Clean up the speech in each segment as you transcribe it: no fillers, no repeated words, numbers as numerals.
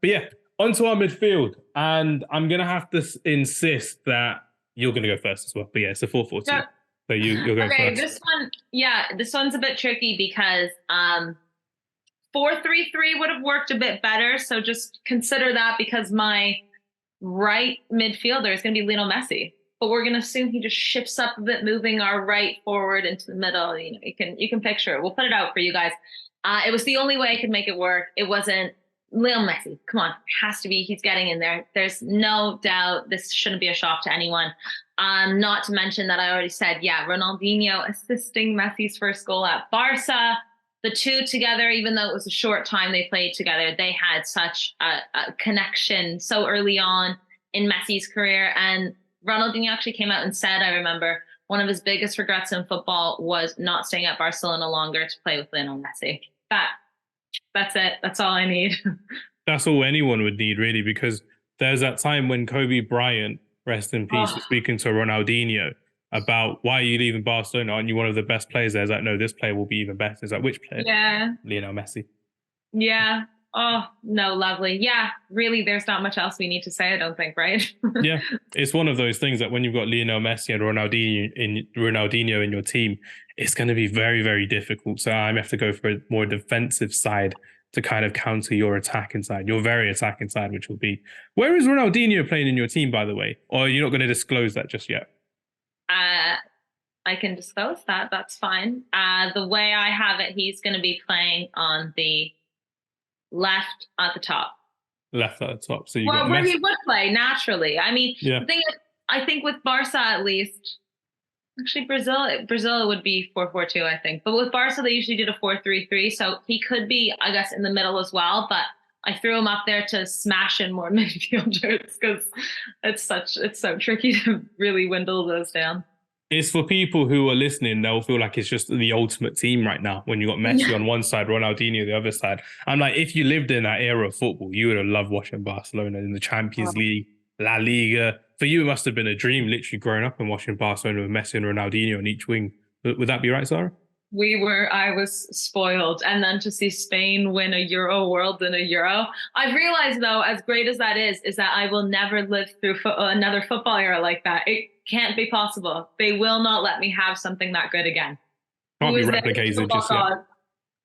But yeah, onto our midfield. And I'm going to have to insist that you're going to go first as well. But yeah, it's a 4-4-2. Yeah. So you're going Okay, first. this one, yeah, this one's a bit tricky because 4-3-3 would have worked a bit better. So just consider that because my right midfielder is going to be Lionel Messi. But we're going to assume he just shifts up a bit, moving our right forward into the middle. You know, you can picture it. We'll put it out for you guys. It was the only way I could make it work. It wasn't Lionel Messi. Come on, it has to be. He's getting in there. There's no doubt. This shouldn't be a shock to anyone. Not to mention that I already said, yeah, Ronaldinho assisting Messi's first goal at Barca. The two together, even though it was a short time they played together, they had such a connection so early on in Messi's career. And Ronaldinho actually came out and said, I remember, one of his biggest regrets in football was not staying at Barcelona longer to play with Lionel Messi. That's it. That's all I need. That's all anyone would need, really, because there's that time when Kobe Bryant, rest in peace, was speaking to Ronaldinho about why are you leaving Barcelona? Aren't you one of the best players there? He's like, no, this player will be even better. It's like, which player? Yeah. Lionel Messi. Yeah. Oh, no, lovely. Yeah, really, there's not much else we need to say, I don't think, right? Yeah, it's one of those things that when you've got Lionel Messi and Ronaldinho in your team, it's going to be very, very difficult. So I have to go for a more defensive side to kind of counter your attacking side, your very attacking side, which will be. Where is Ronaldinho playing in your team, by the way? Or are you not going to disclose that just yet? I can disclose that. That's fine. The way I have it, he's going to be playing on the left at the top. Left at the top. So you well, got where Messi. he would play naturally. I mean, Yeah. the thing is, I think with Barca at least, actually Brazil would be 4-4-2, I think. But with Barca, they usually did a 4-3-3, so he could be, I guess, in the middle as well. But I threw him up there to smash in more midfielders because it's so tricky to really dwindle those down. It's for people who are listening, they'll feel like it's just the ultimate team right now when you got Messi on one side, Ronaldinho the other side. I'm like, if you lived in that era of football, you would have loved watching Barcelona in the Champions League, La Liga. For you, it must have been a dream, literally growing up and watching Barcelona with Messi and Ronaldinho on each wing. Would that be right, Sarah? I was spoiled. And then to see Spain win a Euro World in a Euro. I've realized though, as great as that is that I will never live through another football era like that. It can't be possible. They will not let me have something that good again. Can't be replicated just yet.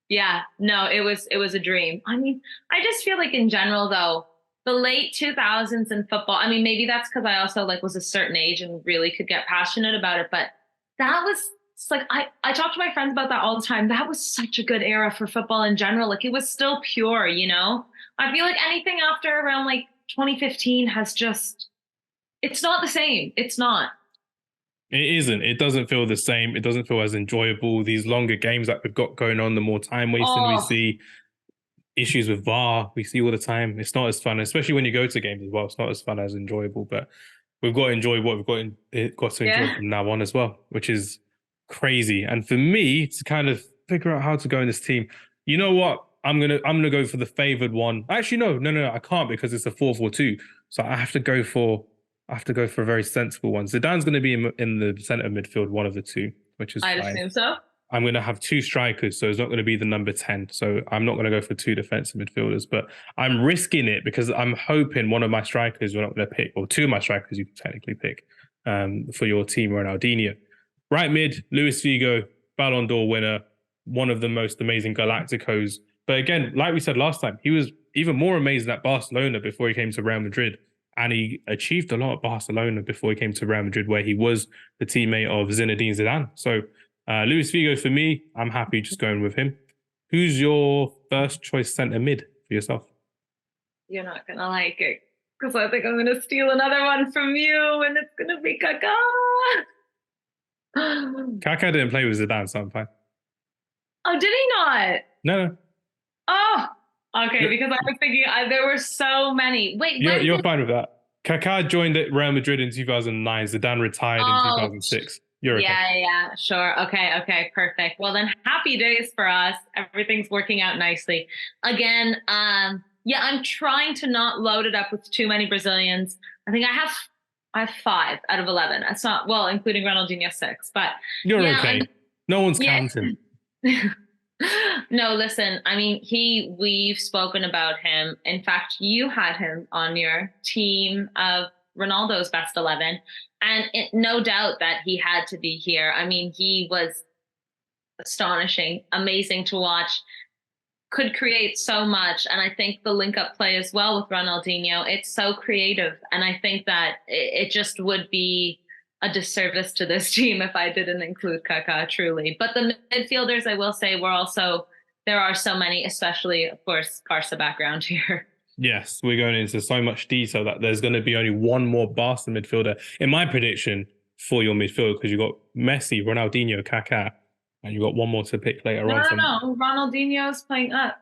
Yeah, no, it was a dream. I mean, I just feel like in general though, the late 2000s in football, I mean, maybe that's because I also like was a certain age and really could get passionate about it, but that was it's like I talk to my friends about that all the time. That was such a good era for football in general. Like it was still pure, you know? I feel like anything after around like 2015 has just it's not the same. It's not. It isn't. It doesn't feel the same. It doesn't feel as enjoyable. These longer games that we've got going on, the more time wasting we see, issues with VAR we see all the time. It's not as fun, especially when you go to games as well. It's not as fun as enjoyable, but we've got to enjoy what we've got to enjoy from now on as well, which is crazy. And for me to kind of figure out how to go in this team, you know what? I'm gonna go for the favored one. Actually, no, I can't because it's a 4-4-2. So I have to go for a very sensible one. Zidane's going to be in the centre midfield, one of the two, which is I'd fine. assume so. I'm going to have two strikers, so it's not going to be the number 10. So I'm not going to go for two defensive midfielders, but I'm risking it because I'm hoping one of my strikers you're not going to pick, or two of my strikers you can technically pick for your team, Ronaldinho. Right mid, Luis Figo, Ballon d'Or winner, one of the most amazing Galacticos. But again, like we said last time, he was even more amazing at Barcelona before he came to Real Madrid. And he achieved a lot at Barcelona before he came to Real Madrid, where he was the teammate of Zinedine Zidane. So Luis Figo, for me, I'm happy just going with him. Who's your first choice centre mid for yourself? You're not going to like it because I think I'm going to steal another one from you and it's going to be Kaká. Kaká didn't play with Zidane, so I'm fine. Oh, did he not? No. Oh, okay, because I was thinking there were so many. Wait, you're fine with that. Kaká joined at Real Madrid in 2009. Zidane retired in 2006. You're okay. Yeah, sure. Okay, perfect. Well, then happy days for us. Everything's working out nicely. Again, I'm trying to not load it up with too many Brazilians. I think I have 5 out of 11. That's not, well, including Ronaldinho 6, but you're okay. No one's counting. No, listen, I mean, we've spoken about him. In fact, you had him on your team of Ronaldo's best 11. And no doubt that he had to be here. I mean, he was astonishing, amazing to watch, could create so much. And I think the link up play as well with Ronaldinho, it's so creative. And I think that it just would be a disservice to this team if I didn't include Kaká, truly. But the midfielders, I will say, there are so many, especially, of course, Barca background here. Yes, we're going into so much detail that there's going to be only one more Barca midfielder in my prediction for your midfield, because you've got Messi, Ronaldinho, Kaká, and you've got one more to pick later on. No. Ronaldinho's playing up.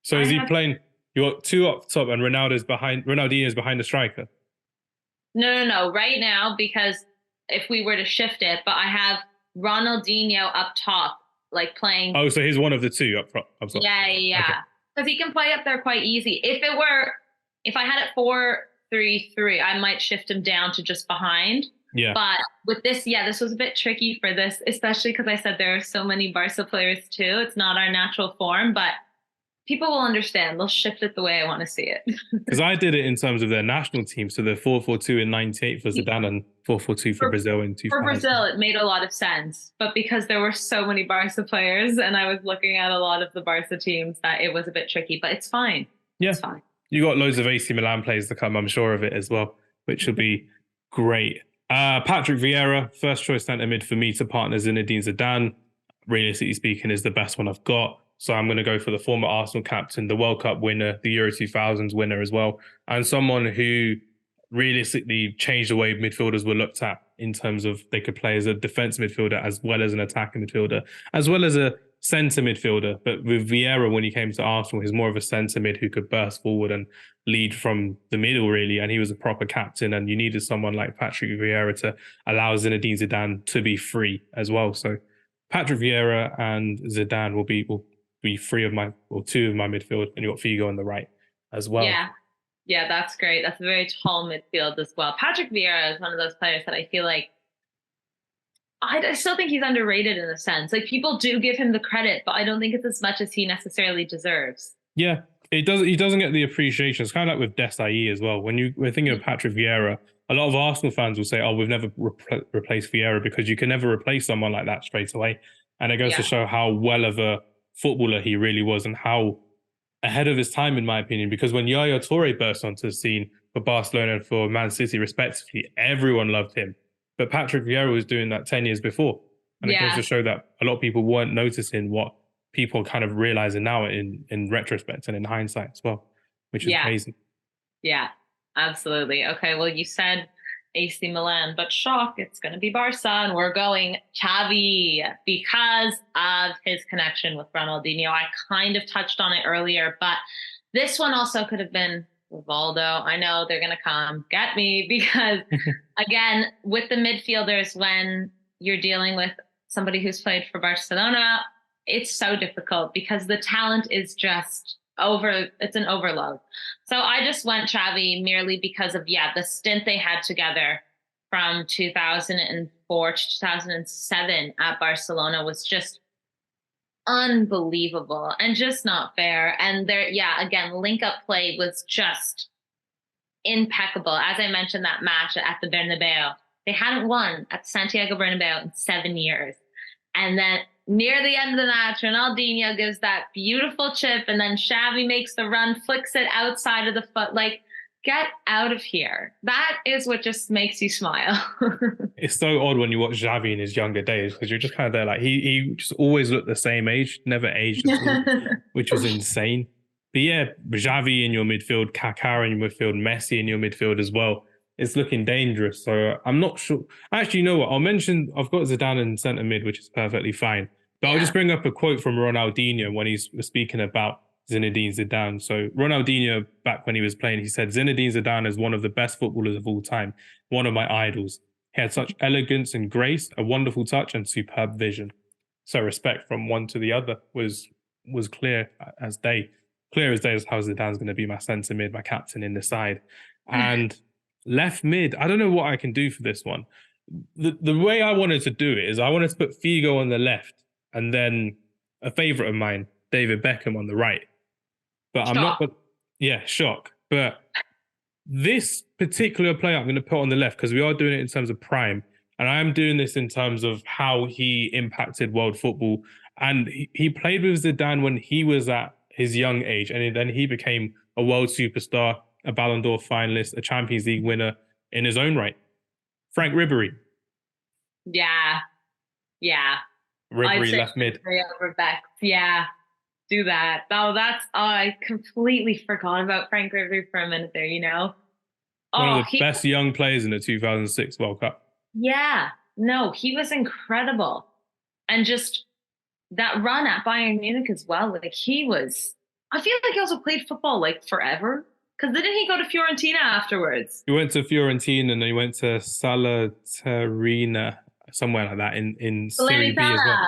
So is he playing? You got two up top and Ronaldo's behind. Ronaldinho's behind the striker. No. Right now, because if we were to shift it, but I have Ronaldinho up top, like playing. Oh, so he's one of the two up front. Yeah. Because he can play up there quite easy. If I had it 4-3-3, I might shift him down to just behind. Yeah. But with this, this was a bit tricky for this, especially because I said there are so many Barca players too. It's not our natural form, but people will understand. They'll shift it the way I want to see it. Because I did it in terms of their national team. So they're 4-4-2 in '98 for Zidane and 4-4-2 for Brazil in 2000. For Brazil, it made a lot of sense. But because there were so many Barca players and I was looking at a lot of the Barca teams, that it was a bit tricky. But it's fine. Yeah. It's fine. You got loads of AC Milan players to come, I'm sure of it as well, which will be great. Patrick Vieira, first choice centre mid for me to partner Zinedine Zidane. Realistically speaking, is the best one I've got. So I'm going to go for the former Arsenal captain, the World Cup winner, the Euro 2000s winner as well, and someone who realistically changed the way midfielders were looked at in terms of they could play as a defence midfielder as well as an attacking midfielder, as well as a centre midfielder. But with Vieira, when he came to Arsenal, he's more of a centre mid who could burst forward and lead from the middle, really. And he was a proper captain. And you needed someone like Patrick Vieira to allow Zinedine Zidane to be free as well. So Patrick Vieira and Zidane will be two of my midfield, and you got Figo on the right as well. Yeah, that's great. That's a very tall midfield as well. Patrick Vieira is one of those players that I feel like I still think he's underrated in a sense. Like, people do give him the credit, but I don't think it's as much as he necessarily deserves. Yeah, he doesn't get the appreciation. It's kind of like with Desailly as well. When we're thinking of Patrick Vieira, a lot of Arsenal fans will say, "Oh, we've never replaced Vieira," because you can never replace someone like that straight away. And it goes to show how well of a footballer he really was and how ahead of his time, in my opinion. Because when Yaya Toure burst onto the scene for Barcelona and for Man City, respectively, everyone loved him. But Patrick Vieira was doing that 10 years before. And it goes to show that a lot of people weren't noticing what people are kind of realizing now in retrospect and in hindsight as well, which is amazing. Yeah, absolutely. Okay, well, you said AC Milan, but shock, it's going to be Barca, and we're going Xavi because of his connection with Ronaldinho. I kind of touched on it earlier, but this one also could have been Rivaldo. I know they're going to come get me because, again, with the midfielders, when you're dealing with somebody who's played for Barcelona, it's so difficult because the talent is just it's an overload. So I just went Xavi merely because of, the stint they had together from 2004 to 2007 at Barcelona was just unbelievable and just not fair. And again, link up play was just impeccable. As I mentioned, that match at the Bernabeu, they hadn't won at Santiago Bernabeu in 7 years. And then near the end of the match, Ronaldinho gives that beautiful chip, and then Xavi makes the run, flicks it outside of the foot. Like, get out of here. That is what just makes you smile. It's so odd when you watch Xavi in his younger days, because you're just kind of there like, he just always looked the same age, never aged at all, which was insane. But yeah, Xavi in your midfield, Kaká in your midfield, Messi in your midfield as well. It's looking dangerous. So I'm not sure. Actually, you know what? I've got Zidane in centre mid, which is perfectly fine. But I'll just bring up a quote from Ronaldinho when he's speaking about Zinedine Zidane. So Ronaldinho, back when he was playing, he said, "Zinedine Zidane is one of the best footballers of all time, one of my idols. He had such elegance and grace, a wonderful touch and superb vision." So respect from one to the other was clear as day. Clear as day as how Zidane's going to be my centre mid, my captain in the side. And left mid, I don't know what I can do for this one. The way I wanted to do it is I wanted to put Figo on the left and then a favorite of mine, David Beckham on the right. But I'm not. Shock. Yeah, shock. But this particular player I'm going to put on the left because we are doing it in terms of prime, and I am doing this in terms of how he impacted world football. And he played with Zidane when he was at his young age, and then he became a world superstar, a Ballon d'Or finalist, a Champions League winner in his own right. Frank Ribery. Yeah. Yeah. Ribery left mid. Over Beck. Yeah. Do that. Oh, I completely forgot about Frank Ribery for a minute there, you know? One of the best young players in the 2006 World Cup. Yeah. No, he was incredible. And just that run at Bayern Munich as well. Like I feel like he also played football like forever. Because didn't he go to Fiorentina afterwards? He went to Fiorentina and then he went to Salernitana, somewhere like that in Serie B as well.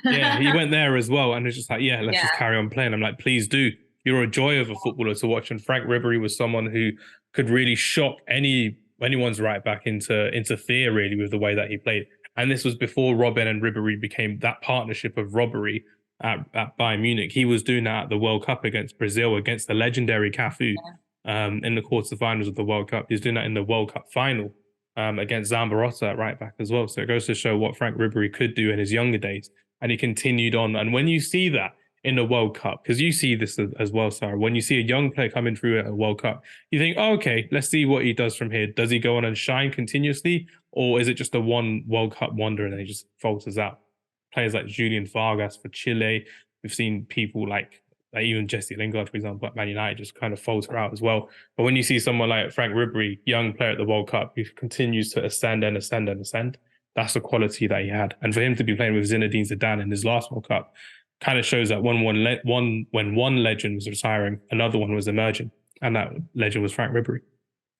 Yeah, he went there as well, and it's just like, let's just carry on playing. I'm like, please do. You're a joy of a footballer to watch, and Frank Ribery was someone who could really shock anyone's right back into fear, really, with the way that he played. And this was before Robben and Ribery became that partnership of robbery at Bayern Munich. He was doing that at the World Cup against Brazil, against the legendary Cafu, in the quarterfinals of the World Cup. He's doing that in the World Cup final. Against Zambarotta at right back as well. So it goes to show what Frank Ribery could do in his younger days. And he continued on. And when you see that in the World Cup, because you see this as well, Sarah, when you see a young player coming through at a World Cup, you think, oh, okay, let's see what he does from here. Does he go on and shine continuously? Or is it just a one World Cup wonder and then he just falters out? Players like Julian Vargas for Chile. We've seen people like even Jesse Lingard, for example, at Man United, just kind of falter out as well. But when you see someone like Frank Ribery, young player at the World Cup, who continues to ascend and ascend and ascend, that's the quality that he had. And for him to be playing with Zinedine Zidane in his last World Cup kind of shows that when one legend was retiring, another one was emerging. And that legend was Frank Ribery.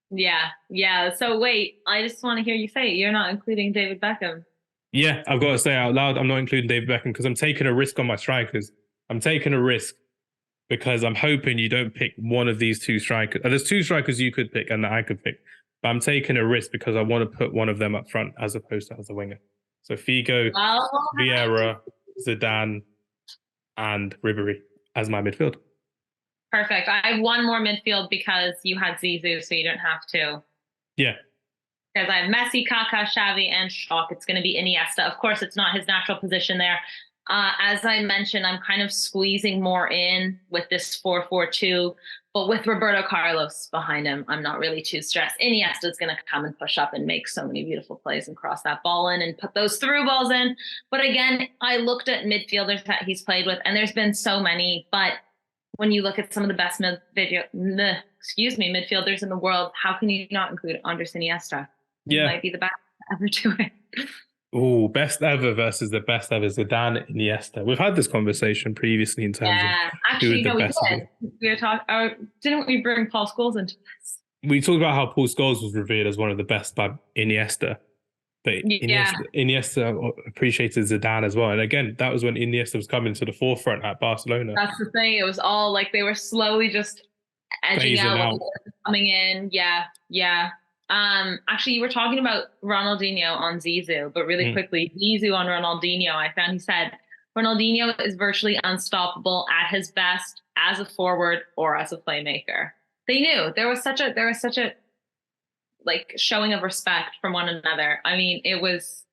Yeah. So wait, I just want to hear you say it. You're not including David Beckham. Yeah, I've got to say out loud, I'm not including David Beckham because I'm taking a risk on my strikers. I'm taking a risk because I'm hoping you don't pick one of these two strikers. There's two strikers you could pick and that I could pick. But I'm taking a risk because I want to put one of them up front as opposed to as a winger. So Figo, Vieira, Zidane, and Ribery as my midfield. Perfect. I have one more midfield because you had Zizou, so you don't have to. Yeah. Because I have Messi, Kaká, Xavi, and Schock. It's going to be Iniesta. Of course, it's not his natural position there. As I mentioned, I'm kind of squeezing more in with this 4-4-2, but with Roberto Carlos behind him, I'm not really too stressed. Iniesta is going to come and push up and make so many beautiful plays and cross that ball in and put those through balls in. But again, I looked at midfielders that he's played with, and there's been so many. But when you look at some of the best midfielders in the world, how can you not include Andres Iniesta? He might be the best ever to it. Oh, best ever versus the best ever, Zidane, Iniesta. We've had this conversation previously in terms of actually, no, we did. We were talking. Didn't we bring Paul Scholes into this? We talked about how Paul Scholes was revered as one of the best by Iniesta, but Iniesta appreciated Zidane as well. And again, that was when Iniesta was coming to the forefront at Barcelona. That's the thing. It was all like they were slowly just edging out, coming in. Yeah. Actually, you were talking about Ronaldinho on Zizou, but really quickly, Zizou on Ronaldinho, I found he said Ronaldinho is virtually unstoppable at his best as a forward or as a playmaker. They knew there was such a like showing of respect from one another. I mean, it was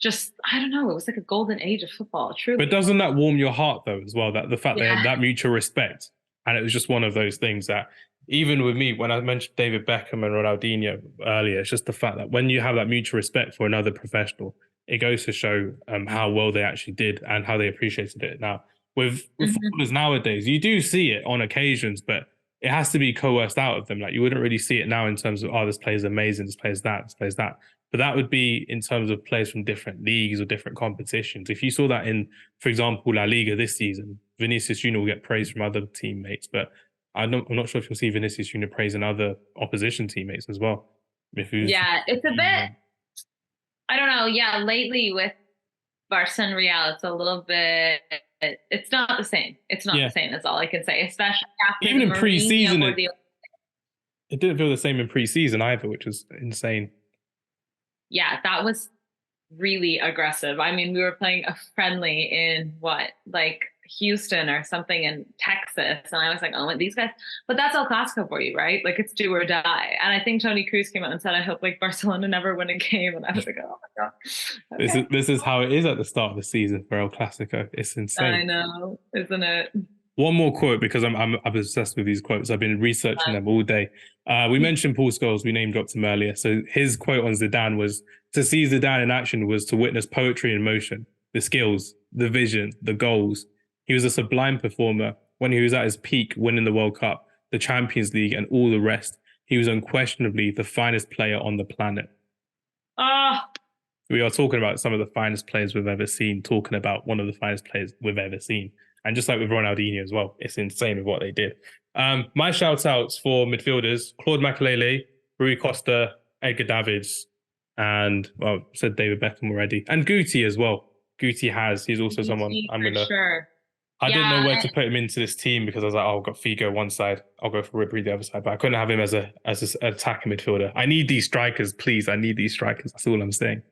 just, I don't know, it was like a golden age of football, truly. But doesn't that warm your heart though, as well, that the fact they had that mutual respect? And it was just one of those things that, even with me, when I mentioned David Beckham and Ronaldinho earlier, it's just the fact that when you have that mutual respect for another professional, it goes to show how well they actually did and how they appreciated it. Now, with footballers nowadays, you do see it on occasions, but it has to be coerced out of them. Like, you wouldn't really see it now in terms of, oh, this player's amazing, this player's that, this player's that. But that would be in terms of players from different leagues or different competitions. If you saw that in, for example, La Liga this season, Vinicius Junior will get praise from other teammates, but I'm not sure if you'll see Vinicius Junior praising other opposition teammates as well. It's a bit, I don't know. Yeah, lately with Barca and Real, it's a little bit, it's not the same. It's not the same, that's all I can say, especially after even in pre-season. It didn't feel the same in pre-season either, which was insane. Yeah, that was really aggressive. I mean, we were playing a friendly in what, like Houston or something in Texas. And I was like, oh, these guys, but that's El Clasico for you, right? Like it's do or die. And I think Tony Cruz came out and said, I hope like Barcelona never win a game. And I was like, oh my God. Okay. This is how it is at the start of the season for El Clasico. It's insane. I know, isn't it? One more quote because I'm obsessed with these quotes. I've been researching them all day. We mentioned Paul Scholes. We name dropped him earlier. So his quote on Zidane was, "To see Zidane in action was to witness poetry in motion. The skills, the vision, the goals. He was a sublime performer. When he was at his peak, winning the World Cup, the Champions League, and all the rest, he was unquestionably the finest player on the planet." Oh, We are talking about some of the finest players we've ever seen, talking about one of the finest players we've ever seen. And just like with Ronaldinho as well, it's insane with what they did. My shout outs for midfielders, Claude Makelele, Rui Costa, Edgar Davids, and, well, said David Beckham already. And Guti as well. He's also someone I'm going to... Sure. I didn't know where to put him into this team because I was like, oh, I've got Figo one side, I'll go for Ribery the other side, but I couldn't have him as an attacking midfielder. I need these strikers, please. I need these strikers. That's all I'm saying.